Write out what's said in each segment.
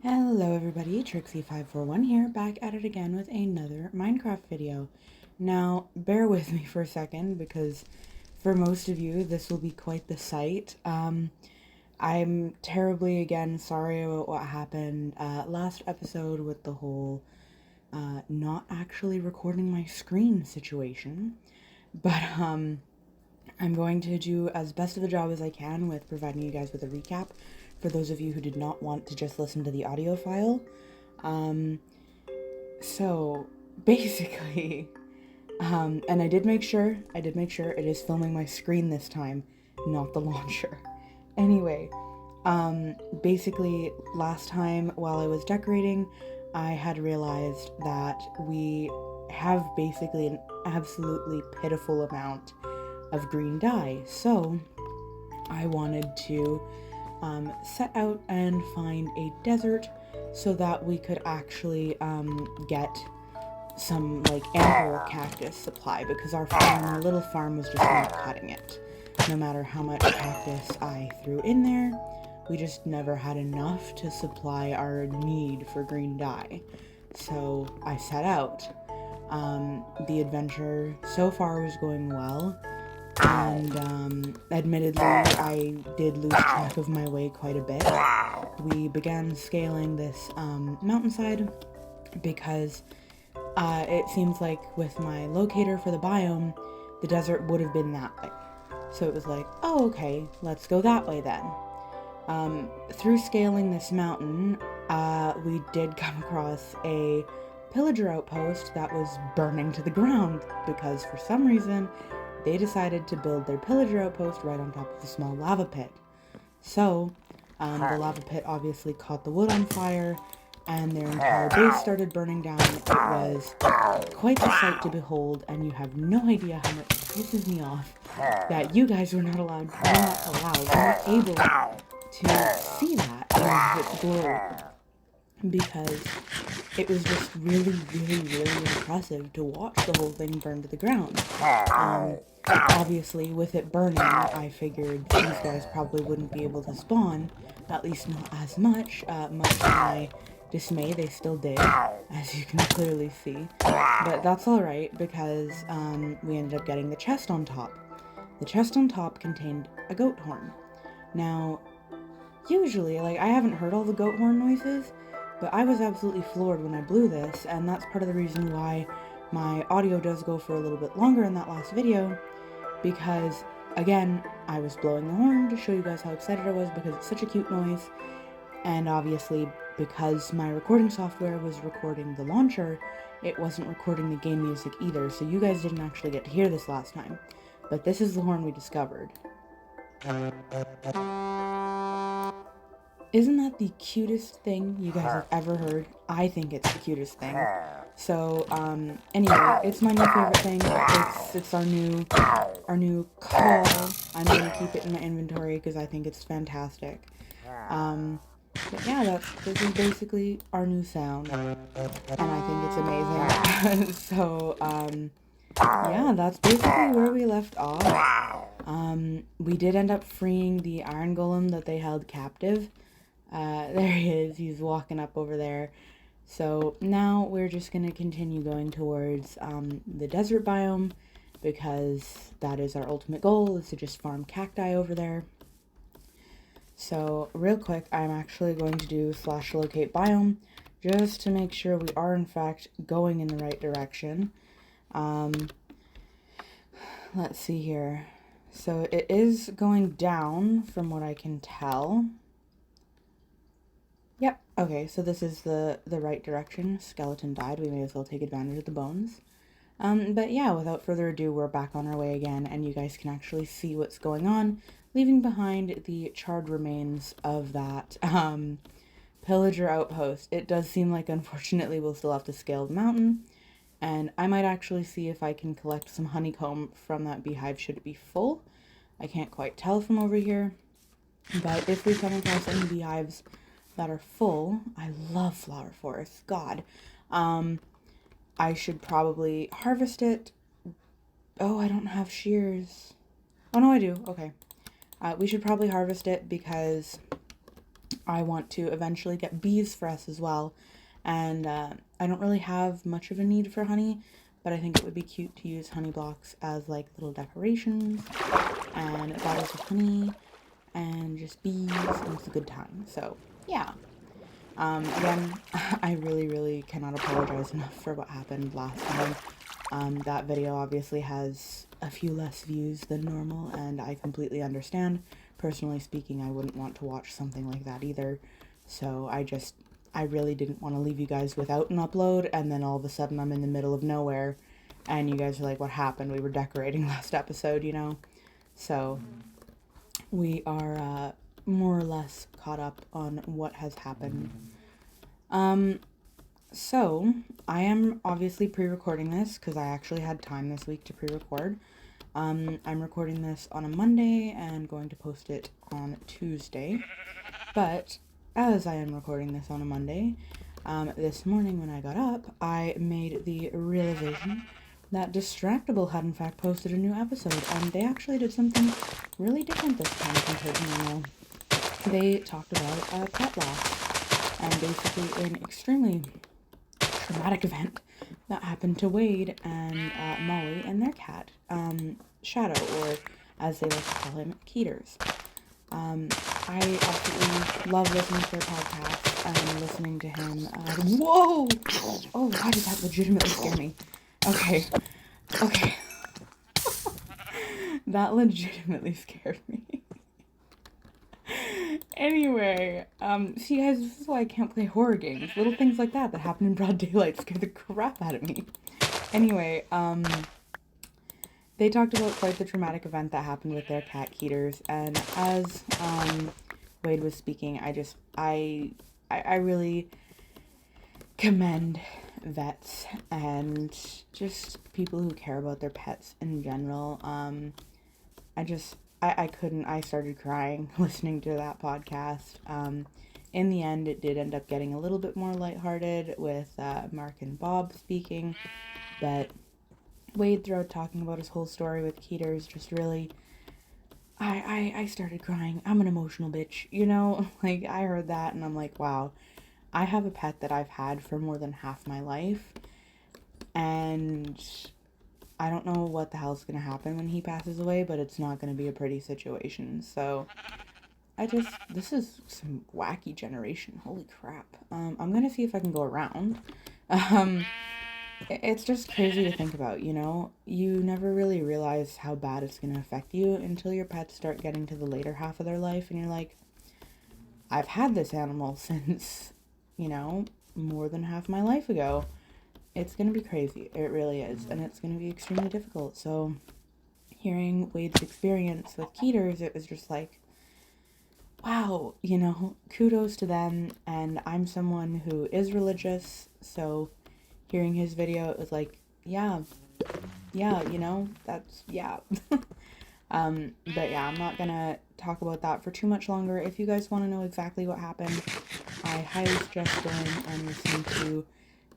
Hello everybody, Trixie541 here, back at it again with another Minecraft video. Now, bear with me for a second, because for most of you, this will be quite the sight. I'm terribly, again, sorry about what happened last episode with the whole not actually recording my screen situation. But, I'm going to do as best of a job as I can with providing you guys with a recap for those of you who did not want to just listen to the audio file. So basically, and I did make sure it is filming my screen this time, not the launcher. Anyway, basically last time while I was decorating, I had realized that we have basically an absolutely pitiful amount of green dye. So I wanted to set out and find a desert so that we could actually get some ample cactus supply, because our little farm was just not cutting it. No matter how much cactus I threw in there, we just never had enough to supply our need for green dye. So I set out. The adventure so far was going well, and admittedly I did lose track of my way quite a bit. We began scaling this mountainside because it seems like with my locator for the biome, the desert would have been that way. So it was like, oh okay, let's go that way then. Through scaling this mountain, we did come across a pillager outpost that was burning to the ground, because for some reason they decided to build their pillager outpost right on top of a small lava pit. So, the lava pit obviously caught the wood on fire, and their entire base started burning down. It was quite the sight to behold, and you have no idea how much it pisses me off that you guys were not able to see that in its glory. Because it was just really, really, really impressive to watch the whole thing burn to the ground. Obviously, with it burning, I figured these guys probably wouldn't be able to spawn, at least not as much. Much to my dismay, they still did, as you can clearly see. But that's alright, because we ended up getting the chest on top. The chest on top contained a goat horn. Now, usually, I haven't heard all the goat horn noises, but I was absolutely floored when I blew this, and that's part of the reason why my audio does go for a little bit longer in that last video, because, again, I was blowing the horn to show you guys how excited I was because it's such a cute noise, and obviously because my recording software was recording the launcher, it wasn't recording the game music either, so you guys didn't actually get to hear this last time. But this is the horn we discovered. Isn't that the cutest thing you guys have ever heard? I think it's the cutest thing. So, anyway, it's my new favorite thing. It's our new call. I'm gonna keep it in my inventory because I think it's fantastic. But yeah, this is basically our new sound, and I think it's amazing. So, yeah, that's basically where we left off. We did end up freeing the iron golem that they held captive. There he is, he's walking up over there. So now we're just going to continue going towards the desert biome, because that is our ultimate goal, is to just farm cacti over there. So real quick, I'm actually going to do /locate biome, just to make sure we are in fact going in the right direction. Let's see here. So it is going down from what I can tell. Yep, okay, so this is the right direction. Skeleton died, we may as well take advantage of the bones. But yeah, without further ado, we're back on our way again, and you guys can actually see what's going on, leaving behind the charred remains of that, pillager outpost. It does seem like, unfortunately, we'll still have to scale the mountain, and I might actually see if I can collect some honeycomb from that beehive should it be full. I can't quite tell from over here, but if we come across any beehives that are full, I love flower forests, God, I should probably harvest it. Oh, I don't have shears. Oh no, I do, okay. We should probably harvest it because I want to eventually get bees for us as well. And I don't really have much of a need for honey, but I think it would be cute to use honey blocks as like little decorations and bottles of honey and just bees, and it's a good time. So yeah. Again, I really cannot apologize enough for what happened last time. That video obviously has a few less views than normal, and I completely understand. Personally speaking, I wouldn't want to watch something like that either. So I really didn't want to leave you guys without an upload, and then all of a sudden I'm in the middle of nowhere, and you guys are like, what happened? We were decorating last episode, you know? So, we are, more or less caught up on what has happened. So, I am obviously pre-recording this, because I actually had time this week to pre-record. I'm recording this on a Monday, and going to post it on Tuesday. But, as I am recording this on a Monday, this morning when I got up, I made the realization that Distractible had in fact posted a new episode, and they actually did something really different this time compared to normal. They talked about pet loss, and basically an extremely traumatic event that happened to Wade and Molly and their cat, Shadow, or as they like to call him, Keaters. I absolutely love listening to their podcast and listening to him. Whoa! Oh, why did that legitimately scare me? Okay. That legitimately scared me. Anyway, see guys, this is why I can't play horror games. Little things like that happen in broad daylight scare the crap out of me. Anyway, they talked about quite the traumatic event that happened with their cat Keaters, and as Wade was speaking, I really commend vets and just people who care about their pets in general. I started crying listening to that podcast. In the end, it did end up getting a little bit more lighthearted with Mark and Bob speaking, but Wade throughout talking about his whole story with Keaters just really, I started crying. I'm an emotional bitch, you know? Like, I heard that and I'm like, wow, I have a pet that I've had for more than half my life, and I don't know what the hell's gonna happen when he passes away, but it's not gonna be a pretty situation. So, this is some wacky generation. Holy crap. I'm gonna see if I can go around. It's just crazy to think about, you know? You never really realize how bad it's gonna affect you until your pets start getting to the later half of their life, and you're like, I've had this animal since, you know, more than half my life ago. It's going to be crazy. It really is. And it's going to be extremely difficult. So hearing Wade's experience with Keaters, it was just like, wow, you know, kudos to them. And I'm someone who is religious. So hearing his video, it was like, yeah, you know, that's, yeah. But yeah, I'm not going to talk about that for too much longer. If you guys want to know exactly what happened, I highly suggest going and listening to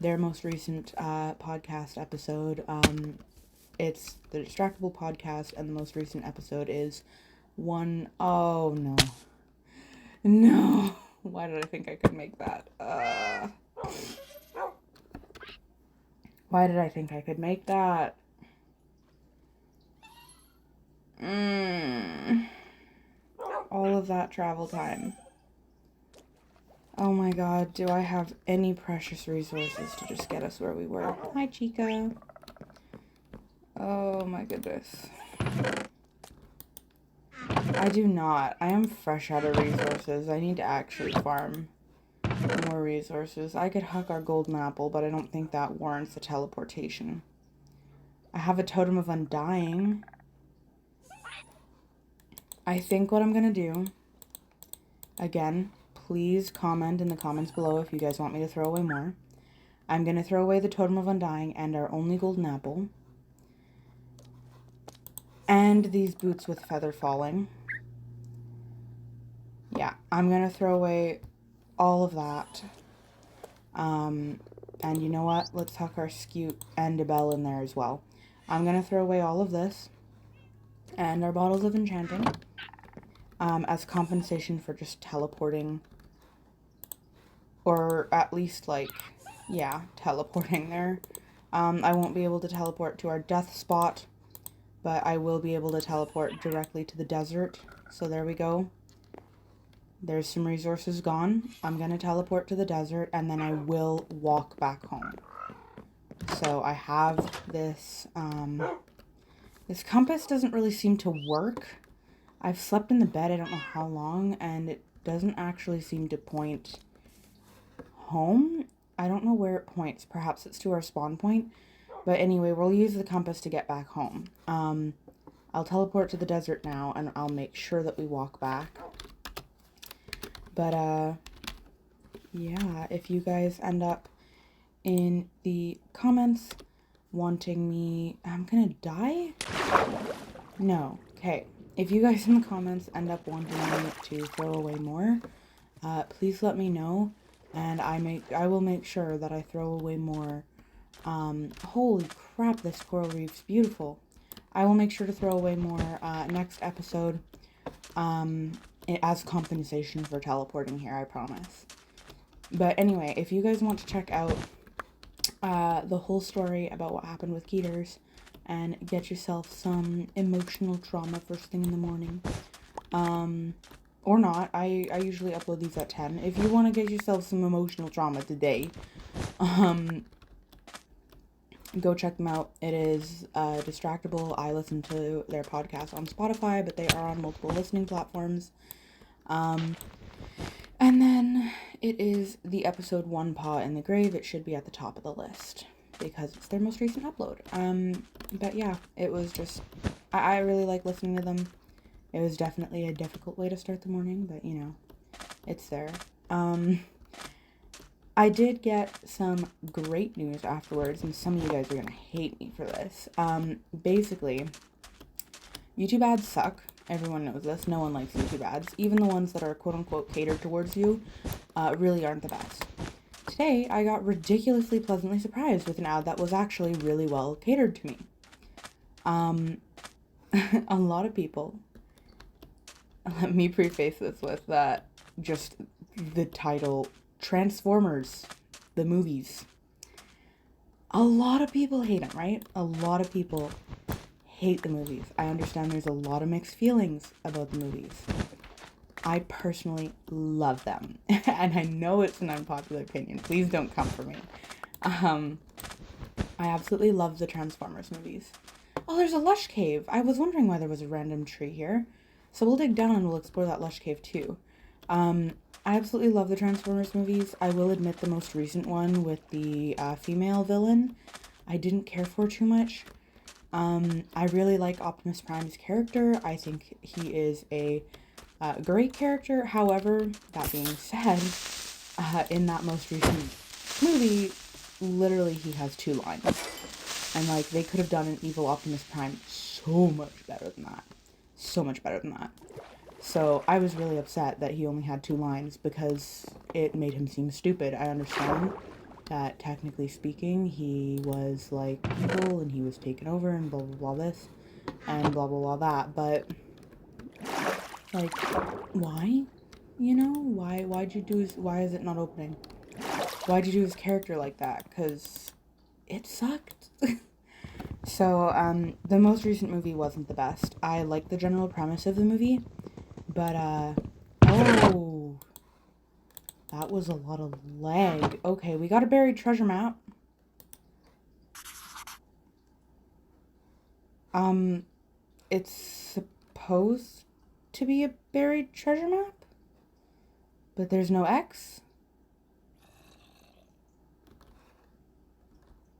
their most recent podcast episode. It's the Distractible Podcast, and the most recent episode is oh no. No. Why did I think I could make that? Why did I think I could make that? All of that travel time. Oh my god, do I have any precious resources to just get us where we were? Hi, Chica. Oh my goodness. I do not. I am fresh out of resources. I need to actually farm more resources. I could huck our golden apple, but I don't think that warrants a teleportation. I have a totem of undying. I think what I'm gonna do, again, please comment in the comments below if you guys want me to throw away more. I'm going to throw away the Totem of Undying and our only golden apple. And these boots with feather falling. Yeah, I'm going to throw away all of that. And you know what? Let's tuck our Scute and a bell in there as well. I'm going to throw away all of this. And our bottles of enchanting. As compensation for just teleporting or at least, like, yeah, teleporting there. I won't be able to teleport to our death spot, but I will be able to teleport directly to the desert. So there we go. There's some resources gone. I'm going to teleport to the desert, and then I will walk back home. So I have this, this compass doesn't really seem to work. I've slept in the bed I don't know how long, and it doesn't actually seem to point home. I don't know where it points. Perhaps it's to our spawn point. But anyway, we'll use the compass to get back home. I'll teleport to the desert now, and I'll make sure that we walk back. But, yeah, if you guys end up in the comments wanting me... I'm gonna die? No. Okay. If you guys in the comments end up wanting me to throw away more, please let me know, and I will make sure that I throw away more. Holy crap, this coral reef's beautiful. I will make sure to throw away more next episode, as compensation for teleporting here, I promise. But anyway, if you guys want to check out the whole story about what happened with Keaters and get yourself some emotional trauma first thing in the morning, or not, I usually upload these at 10. If you want to get yourself some emotional trauma today, go check them out. It is Distractible. I listen to their podcast on Spotify, but they are on multiple listening platforms. And then it is the episode One Paw in the Grave. It should be at the top of the list because it's their most recent upload. But yeah, it was just, I really like listening to them. It was definitely a difficult way to start the morning, but you know, it's there. I did get some great news afterwards, and some of you guys are gonna hate me for this. Basically, YouTube ads suck. Everyone knows this. No one likes YouTube ads. Even the ones that are quote-unquote catered towards you really aren't the best. Today, I got ridiculously pleasantly surprised with an ad that was actually really well catered to me. A lot of people... Let me preface this with just the title, Transformers, the movies. A lot of people hate them, right? A lot of people hate the movies. I understand there's a lot of mixed feelings about the movies. I personally love them. And I know it's an unpopular opinion. Please don't come for me. I absolutely love the Transformers movies. Oh, there's a lush cave. I was wondering why there was a random tree here. So we'll dig down and we'll explore that lush cave too. I absolutely love the Transformers movies. I will admit the most recent one with the female villain, I didn't care for too much. I really like Optimus Prime's character. I think he is a great character. However, that being said, in that most recent movie, literally he has 2 lines. And like, they could have done an evil Optimus Prime so much better than that. So much better than that. So I was really upset that he only had 2 lines because it made him seem stupid. I understand that technically speaking, he was like evil and he was taken over and blah blah blah this and blah blah blah that, but like, why? You know, why'd you do why is it not opening? Why'd you do his character like that? Because it sucked. So, the most recent movie wasn't the best. I like the general premise of the movie, but, oh, that was a lot of lag. Okay, we got a buried treasure map. It's supposed to be a buried treasure map, but there's no X.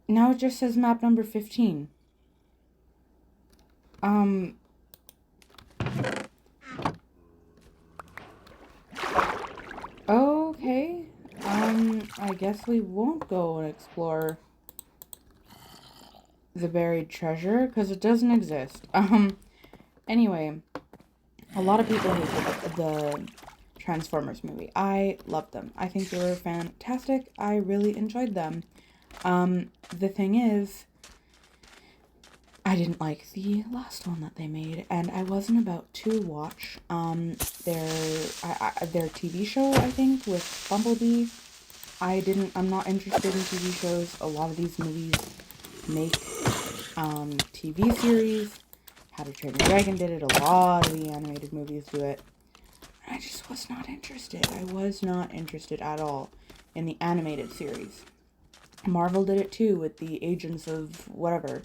Now it just says map number 15. Okay. I guess we won't go and explore the buried treasure, because it doesn't exist. Anyway, a lot of people hate the Transformers movie. I loved them. I think they were fantastic. I really enjoyed them. The thing is, I didn't like the last one that they made, and I wasn't about to watch, their TV show, I think, with Bumblebee. I'm not interested in TV shows. A lot of these movies make TV series. How to Train Your Dragon did it. A lot of the animated movies do it. I just was not interested. I was not interested at all in the animated series. Marvel did it too with the Agents of whatever.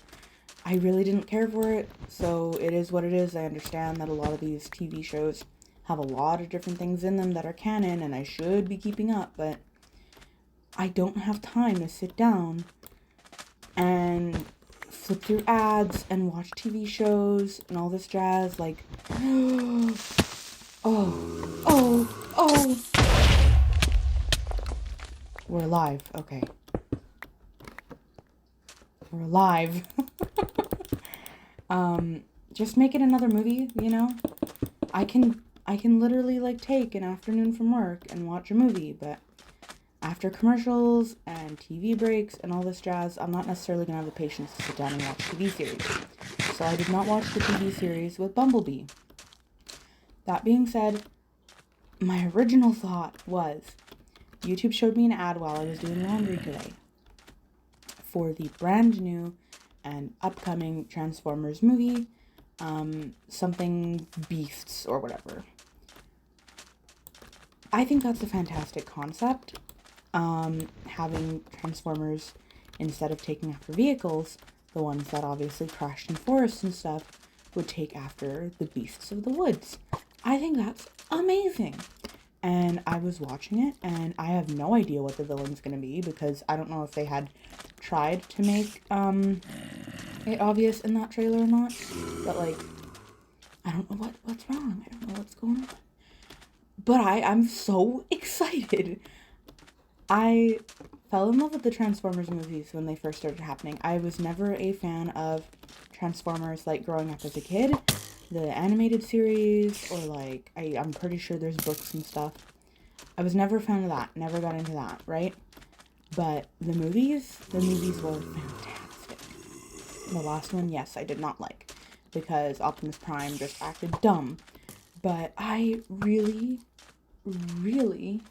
I really didn't care for it, so it is what it is. I understand that a lot of these TV shows have a lot of different things in them that are canon, and I should be keeping up, but I don't have time to sit down and flip through ads and watch TV shows and all this jazz. Like, oh. We're alive. Okay. We're alive. Just make it another movie, you know? I can literally, like, take an afternoon from work and watch a movie, but after commercials and TV breaks and all this jazz, I'm not necessarily gonna have the patience to sit down and watch TV series. So I did not watch the TV series with Bumblebee. That being said, my original thought was, YouTube showed me an ad while I was doing laundry today for the brand new and upcoming Transformers movie, something Beasts or whatever. I think that's a fantastic concept. Having Transformers, instead of taking after vehicles, the ones that obviously crashed in forests and stuff, would take after the beasts of the woods. I think that's amazing. And I was watching it, and I have no idea what the villain's gonna be, because I don't know if they had tried to make it obvious in that trailer or not. But, like, I don't know what's wrong. I don't know what's going on. But I'm so excited. I fell in love with the Transformers movies when they first started happening. I was never a fan of Transformers, like, growing up as a kid. The animated series, or, like, I'm pretty sure there's books and stuff. I was never a fan of that. Never got into that, right? But the movies were fantastic. The last one, yes, I did not like, because Optimus Prime just acted dumb. But I really, really,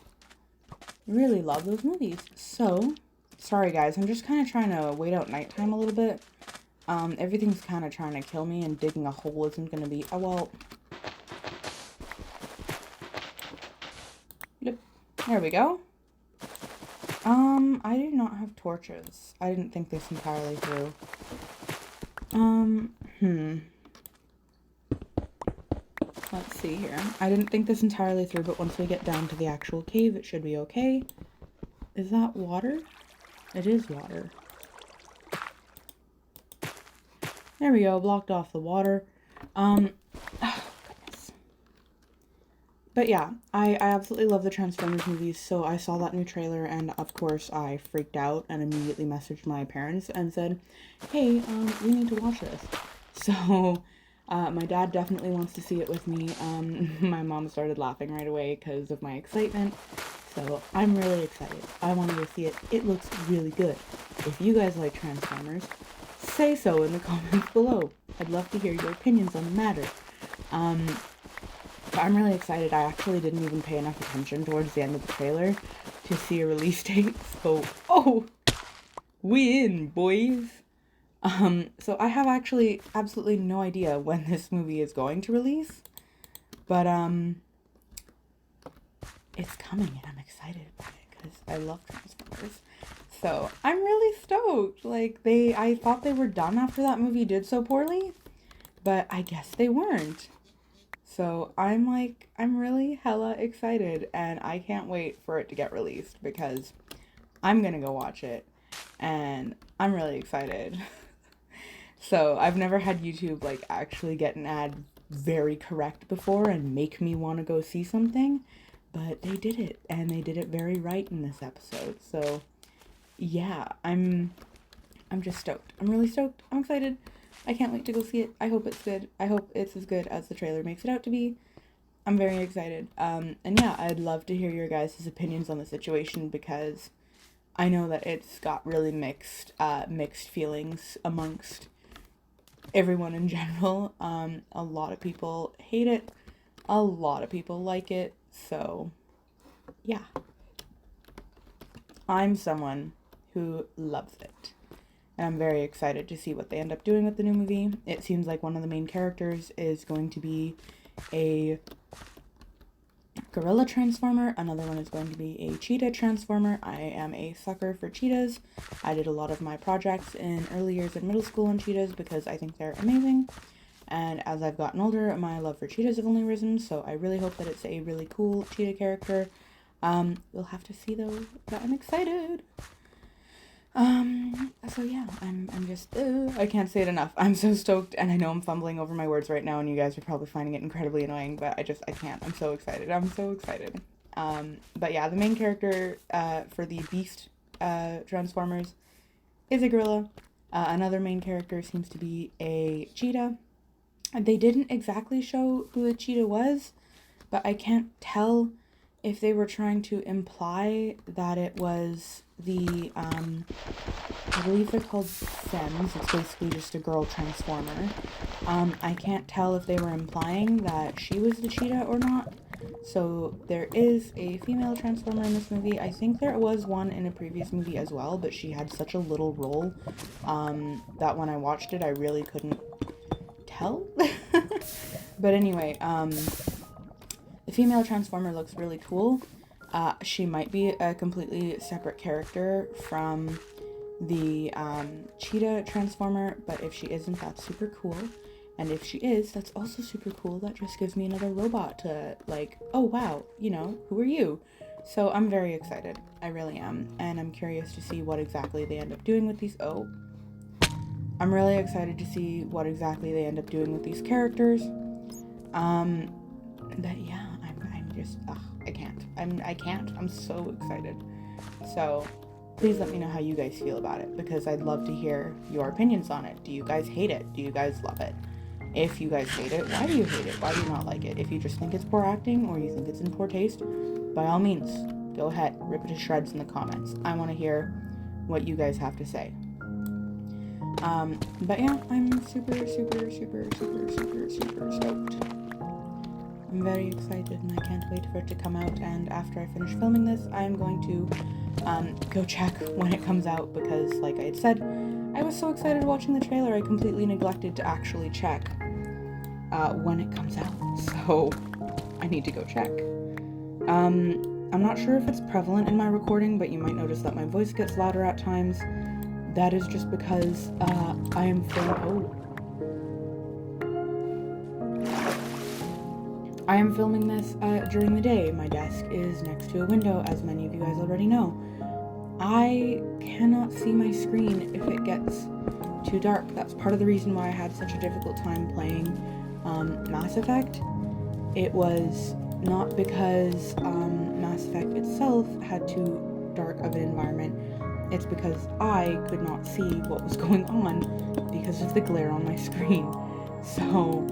really love those movies. So, sorry guys, I'm just kind of trying to wait out nighttime a little bit. Everything's kind of trying to kill me, and digging a hole isn't going to be, yep, there we go. I do not have torches. I didn't think this entirely through. Let's see here. I didn't think this entirely through, but once we get down to the actual cave, it should be okay. Is that water? It is water. There we go, blocked off the water. Oh, goodness. But yeah, I absolutely love the Transformers movies, so I saw that new trailer, and of course I freaked out and immediately messaged my parents and said, hey, we need to watch this. So, my dad definitely wants to see it with me. My mom started laughing right away because of my excitement. So, I'm really excited. I want to go see it. It looks really good. If you guys like Transformers, say so in the comments below. I'd love to hear your opinions on the matter. But I'm really excited. I actually didn't even pay enough attention towards the end of the trailer to see a release date. So, we in, boys. So I have actually absolutely no idea when this movie is going to release. But, it's coming, and I'm excited about it because I love Transformers. So I'm really stoked. Like, I thought they were done after that movie did so poorly, but I guess they weren't. So I'm really hella excited, and I can't wait for it to get released because I'm gonna go watch it, and I'm really excited. So I've never had YouTube, like, actually get an ad very correct before and make me want to go see something, but they did it, and they did it very right in this episode. So yeah, I'm just stoked. I'm really stoked. I'm excited. I can't wait to go see it. I hope it's good. I hope it's as good as the trailer makes it out to be. I'm very excited. And yeah, I'd love to hear your guys' opinions on the situation, because I know that it's got really mixed feelings amongst everyone in general. A lot of people hate it. A lot of people like it. So, yeah. I'm someone who loves it. And I'm very excited to see what they end up doing with the new movie. It seems like one of the main characters is going to be a gorilla transformer. Another one is going to be a cheetah transformer. I am a sucker for cheetahs. I did a lot of my projects in early years in middle school on cheetahs because I think they're amazing. And as I've gotten older, my love for cheetahs have only risen, so I really hope that it's a really cool cheetah character. We'll have to see though, but I'm excited. So yeah, I'm just, I can't say it enough. I'm so stoked, and I know I'm fumbling over my words right now, and you guys are probably finding it incredibly annoying, but I can't. I'm so excited. But yeah, the main character, for the Beast, Transformers is a gorilla. Another main character seems to be a cheetah. They didn't exactly show who the cheetah was, but I can't tell if they were trying to imply that it was the, I believe they're called Fems. It's basically just a girl transformer. I can't tell if they were implying that she was the cheetah or not. So there is a female transformer in this movie. I think there was one in a previous movie as well, but she had such a little role, that when I watched it, I really couldn't tell. But anyway, the female transformer looks really cool. She might be a completely separate character from the cheetah transformer, but if she isn't, that's super cool. And if she is, that's also super cool. That just gives me another robot to, like, oh wow, you know, who are you? So I'm very excited. I really am. And I'm curious to see what exactly they end up doing with these. I'm really excited to see what exactly they end up doing with these characters. But yeah, I'm just, I can't. I'm so excited. So please let me know how you guys feel about it, because I'd love to hear your opinions on it. Do you guys hate it? Do you guys love it? If you guys hate it, why do you hate it? Why do you not like it? If you just think it's poor acting or you think it's in poor taste, by all means, go ahead, rip it to shreds in the comments. I want to hear what you guys have to say. But yeah, I'm super stoked. I'm very excited and I can't wait for it to come out, and after I finish filming this, I'm going to go check when it comes out, because like I had said, I was so excited watching the trailer, I completely neglected to actually check when it comes out, so I need to go check. I'm not sure if it's prevalent in my recording, but you might notice that my voice gets louder at times. That is just because I am filming this during the day. My desk is next to a window, as many of you guys already know. I cannot see my screen if it gets too dark. That's part of the reason why I had such a difficult time playing Mass Effect. It was not because Mass Effect itself had too dark of an environment. It's because I could not see what was going on because of the glare on my screen. So,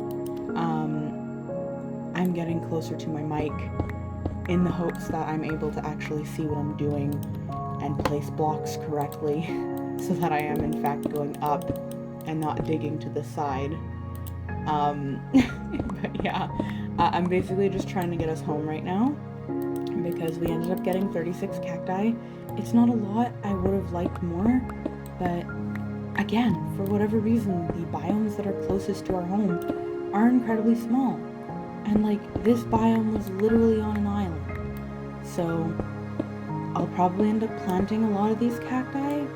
I'm getting closer to my mic in the hopes that I'm able to actually see what I'm doing and place blocks correctly so that I am in fact going up and not digging to the side. But yeah, I'm basically just trying to get us home right now because we ended up getting 36 cacti. It's not a lot. I would have liked more, but again, for whatever reason, the biomes that are closest to our home are incredibly small. And like, this biome was literally on an island. So I'll probably end up planting a lot of these cacti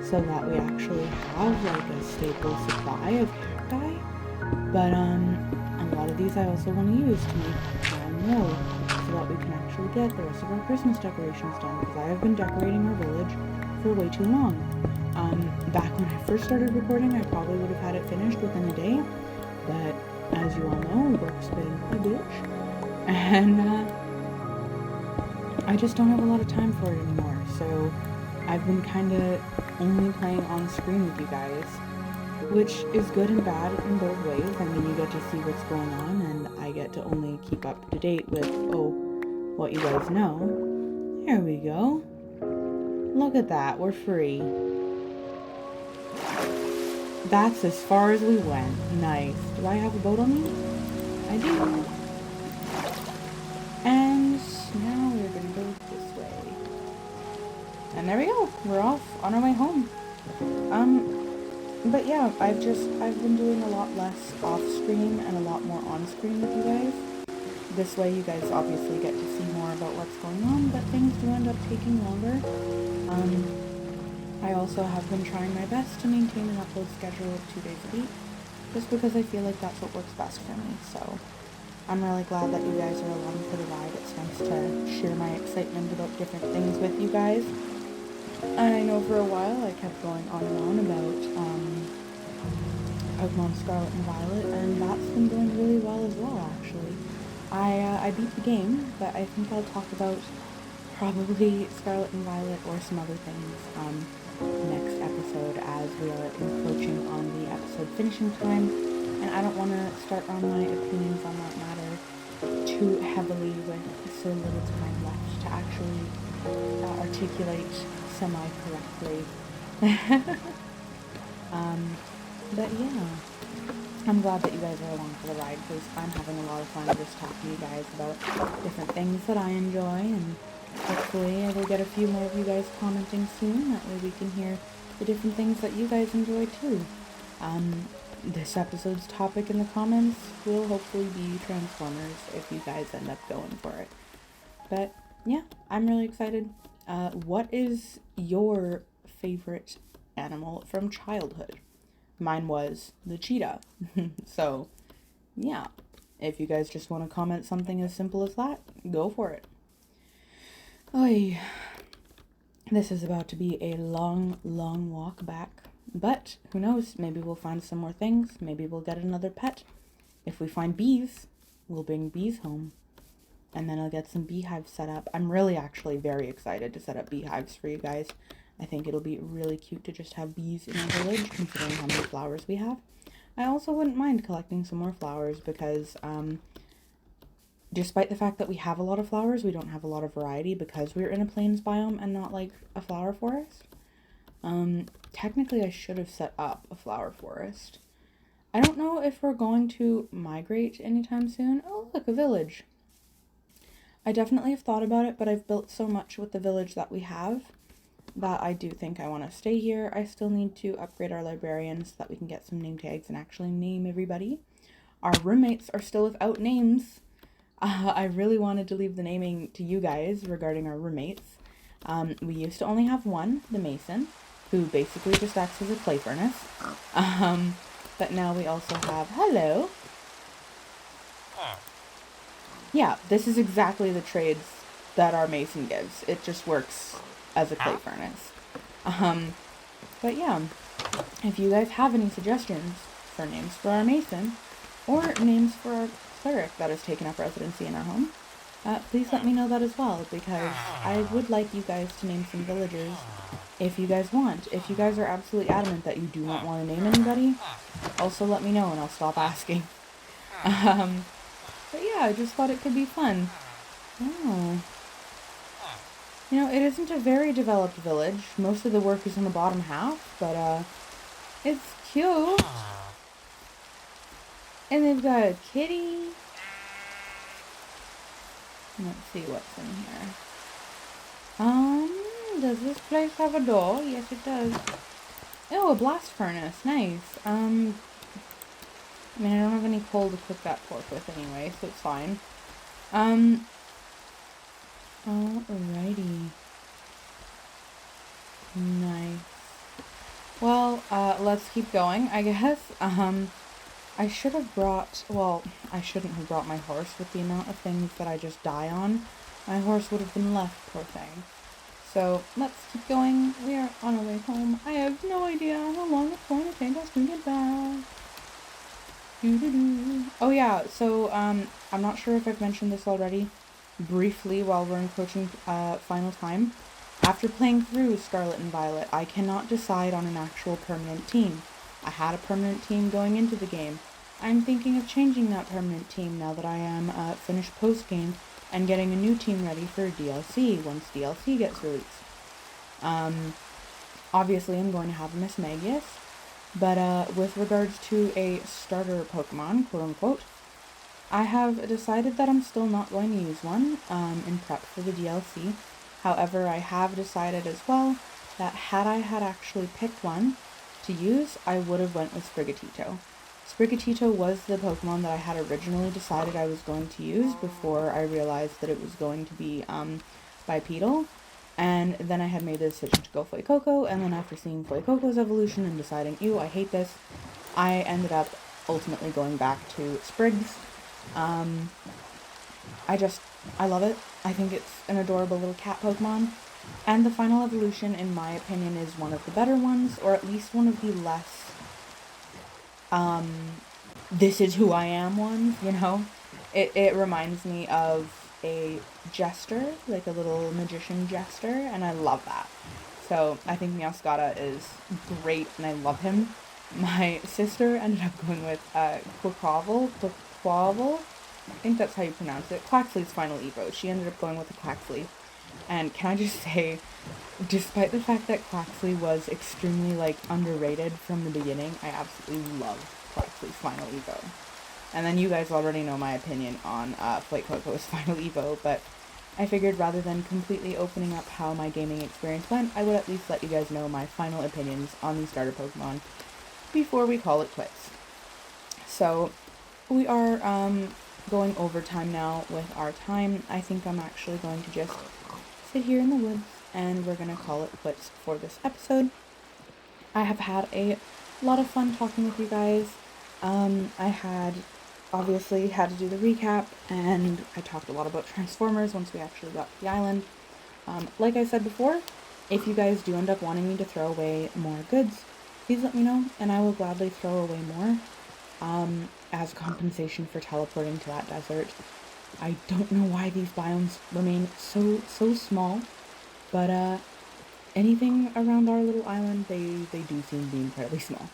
so that we actually have like a staple supply of cacti. But a lot of these I also want to use to make brown wool so that we can actually get the rest of our Christmas decorations done, because I have been decorating our village for way too long. Back when I first started recording, I probably would have had it finished within a day, but as you all know, work's been a bitch, and I just don't have a lot of time for it anymore, so I've been kind of only playing on screen with you guys, which is good and bad in both ways. I mean, you get to see what's going on, and I get to only keep up to date with, what you guys know. There we go. Look at that, we're free. That's as far as we went. Nice. Do I have a boat on me? I do. And now we're gonna go this way. And there we go. We're off on our way home. But yeah, I've been doing a lot less off-screen and a lot more on-screen with you guys. This way you guys obviously get to see more about what's going on, but things do end up taking longer. I also have been trying my best to maintain an upload schedule of 2 days a week, just because I feel like that's what works best for me. So I'm really glad that you guys are along for the ride. It's nice to share my excitement about different things with you guys. And I know for a while I kept going on and on about Pokemon Scarlet and Violet, and that's been going really well as well, actually. I beat the game, but I think I'll talk about probably Scarlet and Violet or some other things next episode, as we are encroaching on the episode finishing time, and I don't want to start on my opinions on that matter too heavily with so little time left to actually articulate semi-correctly. But yeah, I'm glad that you guys are along for the ride, because I'm having a lot of fun just talking to you guys about different things that I enjoy, and hopefully I will get a few more of you guys commenting soon. That way we can hear the different things that you guys enjoy too. This episode's topic in the comments will hopefully be Transformers if you guys end up going for it. But yeah, I'm really excited. What is your favorite animal from childhood? Mine was the cheetah. So yeah, if you guys just want to comment something as simple as that, go for it. Oy. This is about to be a long, long walk back. But who knows, maybe we'll find some more things. Maybe we'll get another pet. If we find bees, we'll bring bees home. And then I'll get some beehives set up. I'm really actually very excited to set up beehives for you guys. I think it'll be really cute to just have bees in our village, considering how many flowers we have. I also wouldn't mind collecting some more flowers because, despite the fact that we have a lot of flowers, we don't have a lot of variety because we're in a plains biome and not like a flower forest. Technically I should have set up a flower forest. I don't know if we're going to migrate anytime soon. Oh, look, a village. I definitely have thought about it, but I've built so much with the village that we have that I do think I want to stay here. I still need to upgrade our librarian so that we can get some name tags and actually name everybody. Our roommates are still without names. I really wanted to leave the naming to you guys regarding our roommates. We used to only have one, the Mason, who basically just acts as a clay furnace. But now we also have, hello. Yeah, this is exactly the trades that our Mason gives. It just works as a clay furnace. But yeah, if you guys have any suggestions for names for our Mason, or names for our cleric that has taken up residency in our home, please let me know that as well, because I would like you guys to name some villagers if you guys want. If you guys are absolutely adamant that you do not want to name anybody, also let me know and I'll stop asking. But yeah, I just thought it could be fun. Oh. You know, it isn't a very developed village. Most of the work is in the bottom half, but it's cute. And they've got a kitty. Let's see what's in here. Does this place have a door? Yes, it does. Oh, a blast furnace. Nice. I mean, I don't have any coal to cook that pork with anyway, so it's fine. Alrighty. Nice. Well, let's keep going, I guess. I should have brought, well, I shouldn't have brought my horse with the amount of things that I just die on. My horse would have been left, poor thing. So, let's keep going. We are on our way home. I have no idea how long it's going to take us to get back. Oh yeah, so, I'm not sure if I've mentioned this already, briefly while we're encroaching, final time. After playing through Scarlet and Violet, I cannot decide on an actual permanent team. I had a permanent team going into the game. I'm thinking of changing that permanent team now that I am finished post-game and getting a new team ready for DLC once DLC gets released. Obviously I'm going to have Miss Magius, but with regards to a starter Pokemon, quote-unquote, I have decided that I'm still not going to use one in prep for the DLC. However, I have decided as well that had I had actually picked one to use, I would have went with Sprigatito. Sprigatito was the Pokemon that I had originally decided I was going to use before I realized that it was going to be bipedal. And then I had made the decision to go Fuecoco, and then after seeing Fuecoco's evolution and deciding, ew, I hate this, I ended up ultimately going back to Sprigs. I love it. I think it's an adorable little cat Pokemon. And the final evolution, in my opinion, is one of the better ones, or at least one of the less, this is who I am ones, you know? It reminds me of a jester, like a little magician jester, and I love that. So I think Meowscarada is great, and I love him. My sister ended up going with Quaquaval, I think that's how you pronounce it, Quaxly's final Evo. She ended up going with the Quaxly. And can I just say, despite the fact that Quaxly was extremely, underrated from the beginning, I absolutely love Quaxly's final Evo. And then you guys already know my opinion on Fuecoco's final Evo, but I figured rather than completely opening up how my gaming experience went, I would at least let you guys know my final opinions on these starter Pokemon before we call it quits. So, we are going overtime now with our time. I think I'm actually going to just sit here in the woods and we're going to call it quits for this episode. I have had a lot of fun talking with you guys. I had obviously had to do the recap, and I talked a lot about Transformers once we actually got to the island. Like I said before, if you guys do end up wanting me to throw away more goods, please let me know, and I will gladly throw away more, as compensation for teleporting to that desert. I don't know why these biomes remain so small, but anything around our little island, they do seem to be incredibly small.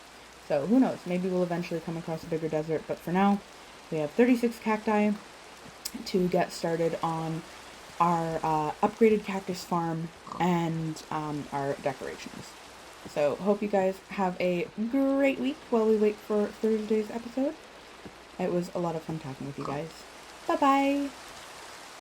So who knows, maybe we'll eventually come across a bigger desert, but for now, we have 36 cacti to get started on our upgraded cactus farm and our decorations. So hope you guys have a great week while we wait for Thursday's episode. It was a lot of fun talking with you guys. Bye-bye!